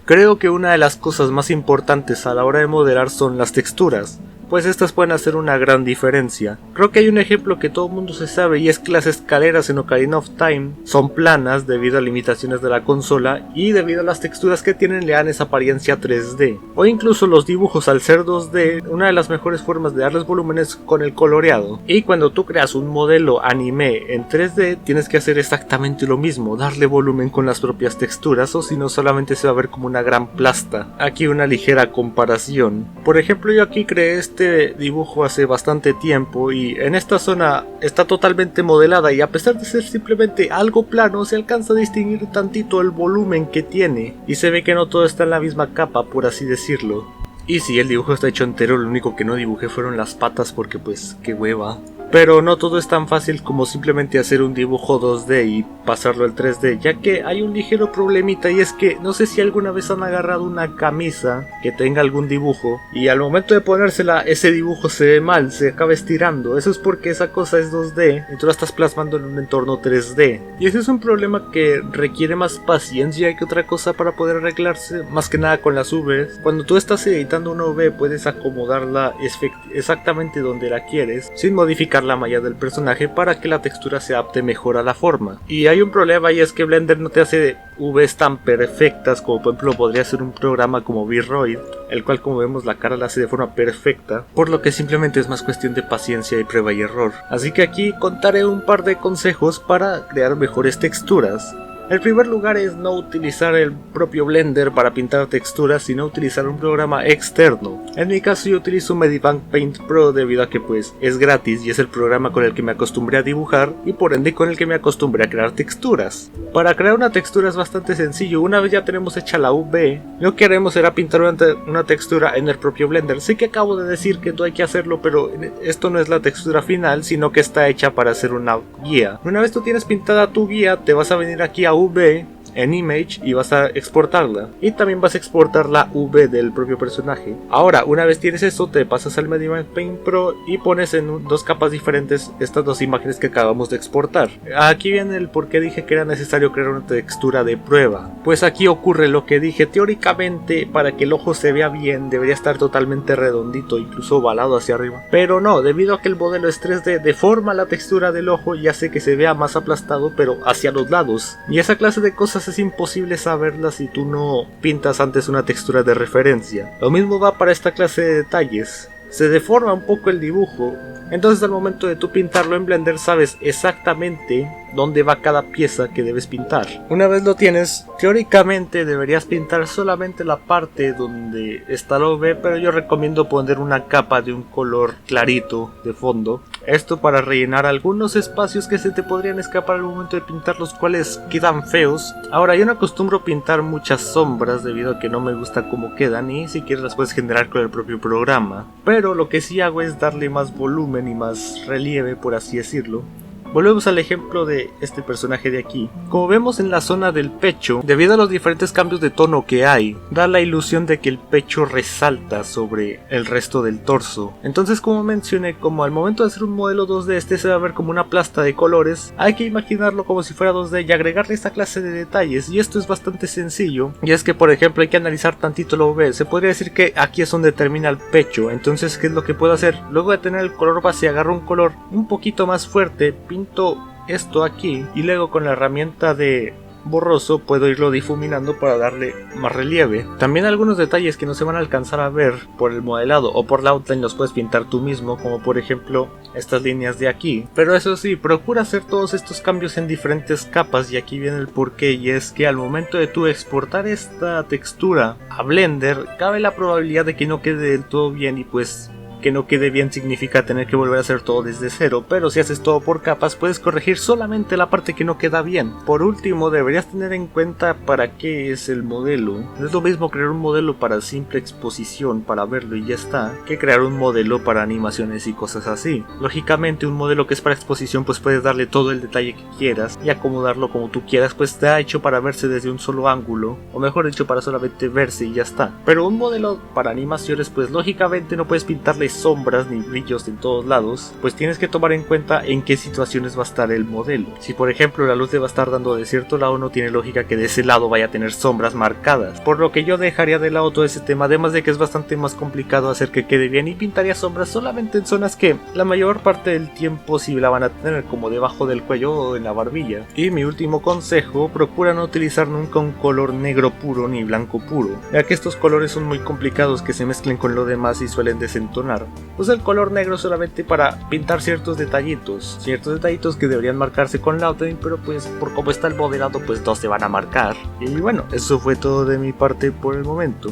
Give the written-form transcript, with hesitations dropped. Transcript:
Creo que una de las cosas más importantes a la hora de modelar son las texturas, pues estas pueden hacer una gran diferencia. Creo que hay un ejemplo que todo el mundo se sabe, y es que las escaleras en Ocarina of Time son planas debido a limitaciones de la consola y debido a las texturas que tienen le dan esa apariencia 3D. O incluso los dibujos, al ser 2D, una de las mejores formas de darles volumen es con el coloreado. Y cuando tú creas un modelo anime en 3D tienes que hacer exactamente lo mismo, darle volumen con las propias texturas, o si no solamente se va a ver como una gran plasta. Aquí una ligera comparación. Por ejemplo, yo aquí creé este dibujo hace bastante tiempo y en esta zona está totalmente modelada, y a pesar de ser simplemente algo plano se alcanza a distinguir tantito el volumen que tiene y se ve que no todo está en la misma capa, por así decirlo. Y si el dibujo está hecho entero, lo único que no dibujé fueron las patas porque pues qué hueva. Pero no todo es tan fácil como simplemente hacer un dibujo 2D y pasarlo al 3D, ya que hay un ligero problemita, y es que no sé si alguna vez han agarrado una camisa que tenga algún dibujo y al momento de ponérsela ese dibujo se ve mal, se acaba estirando. Eso es porque esa cosa es 2D y tú la estás plasmando en un entorno 3D, y ese es un problema que requiere más paciencia que otra cosa para poder arreglarse, más que nada con las UVs. Cuando tú estás editando una UV puedes acomodarla exactamente donde la quieres sin modificar la malla del personaje para que la textura se adapte mejor a la forma. Y hay un problema, y es que Blender no te hace UVs tan perfectas como por ejemplo podría ser un programa como V-Roid, el cual como vemos la cara la hace de forma perfecta, por lo que simplemente es más cuestión de paciencia y prueba y error. Así que aquí contaré un par de consejos para crear mejores texturas. El primer lugar es no utilizar el propio Blender para pintar texturas, sino utilizar un programa externo. En mi caso yo utilizo Medibank Paint Pro debido a que pues es gratis y es el programa con el que me acostumbré a dibujar y por ende con el que me acostumbré a crear texturas. Para crear una textura es bastante sencillo. Una vez ya tenemos hecha la UV, lo que haremos será pintar una textura en el propio Blender. Sé que acabo de decir que no hay que hacerlo, pero esto no es la textura final, sino que está hecha para hacer una guía. Una vez tú tienes pintada tu guía, te vas a venir aquí a UV en Image y vas a exportarla, y también vas a exportar la UV del propio personaje. Ahora, una vez tienes eso, te pasas al Medibank Paint Pro y pones en dos capas diferentes estas dos imágenes que acabamos de exportar. Aquí viene el por qué dije que era necesario crear una textura de prueba. Pues aquí ocurre lo que dije. Teóricamente, para que el ojo se vea bien debería estar totalmente redondito, incluso ovalado hacia arriba, pero no, debido a que el modelo es 3D, deforma la textura del ojo y hace que se vea más aplastado pero hacia los lados, y esa clase de cosas es imposible saberlas si tú no pintas antes una textura de referencia. Lo mismo va para esta clase de detalles. Se deforma un poco el dibujo, entonces al momento de tú pintarlo en Blender sabes exactamente dónde va cada pieza que debes pintar. Una vez lo tienes, teóricamente deberías pintar solamente la parte donde está la UV, pero yo recomiendo poner una capa de un color clarito de fondo. Esto para rellenar algunos espacios que se te podrían escapar al momento de pintar, los cuales quedan feos. Ahora, yo no acostumbro pintar muchas sombras debido a que no me gusta cómo quedan, y si quieres las puedes generar con el propio programa. Pero lo que sí hago es darle más volumen y más relieve, por así decirlo. Volvemos al ejemplo de este personaje de aquí. Como vemos en la zona del pecho, debido a los diferentes cambios de tono que hay, da la ilusión de que el pecho resalta sobre el resto del torso. Entonces, como mencioné, como al momento de hacer un modelo 2D este se va a ver como una plasta de colores, hay que imaginarlo como si fuera 2D y agregarle esta clase de detalles, y esto es bastante sencillo. Y es que, por ejemplo, hay que analizar tantito la UV. Se podría decir que aquí es donde termina el pecho. Entonces, ¿qué es lo que puedo hacer? Luego de tener el color base, agarro un color un poquito más fuerte, pinto esto aquí y luego con la herramienta de borroso puedo irlo difuminando para darle más relieve. También algunos detalles que no se van a alcanzar a ver por el modelado o por la outline los puedes pintar tú mismo, como por ejemplo estas líneas de aquí. Pero eso sí, procura hacer todos estos cambios en diferentes capas, y aquí viene el porqué, y es que al momento de tú exportar esta textura a Blender cabe la probabilidad de que no quede del todo bien, y pues que no quede bien significa tener que volver a hacer todo desde cero, pero si haces todo por capas puedes corregir solamente la parte que no queda bien. Por último, deberías tener en cuenta para qué es el modelo. No es lo mismo crear un modelo para simple exposición, para verlo y ya está, que crear un modelo para animaciones y cosas así. Lógicamente, un modelo que es para exposición pues puedes darle todo el detalle que quieras y acomodarlo como tú quieras, pues está hecho para verse desde un solo ángulo, o mejor dicho, para solamente verse y ya está. Pero un modelo para animaciones pues lógicamente no puedes pintarle ves sombras ni brillos en todos lados, pues tienes que tomar en cuenta en qué situaciones va a estar el modelo. Si por ejemplo la luz te va a estar dando de cierto lado, no tiene lógica que de ese lado vaya a tener sombras marcadas, por lo que yo dejaría de lado todo ese tema, además de que es bastante más complicado hacer que quede bien, y pintaría sombras solamente en zonas que la mayor parte del tiempo sí la van a tener, como debajo del cuello o en la barbilla. Y mi último consejo, procura no utilizar nunca un color negro puro ni blanco puro, ya que estos colores son muy complicados que se mezclen con lo demás y suelen desentonar. Usa el color negro solamente para pintar ciertos detallitos que deberían marcarse con Loudwing, pero pues por como está el modelado pues no se van a marcar. Y bueno, eso fue todo de mi parte por el momento.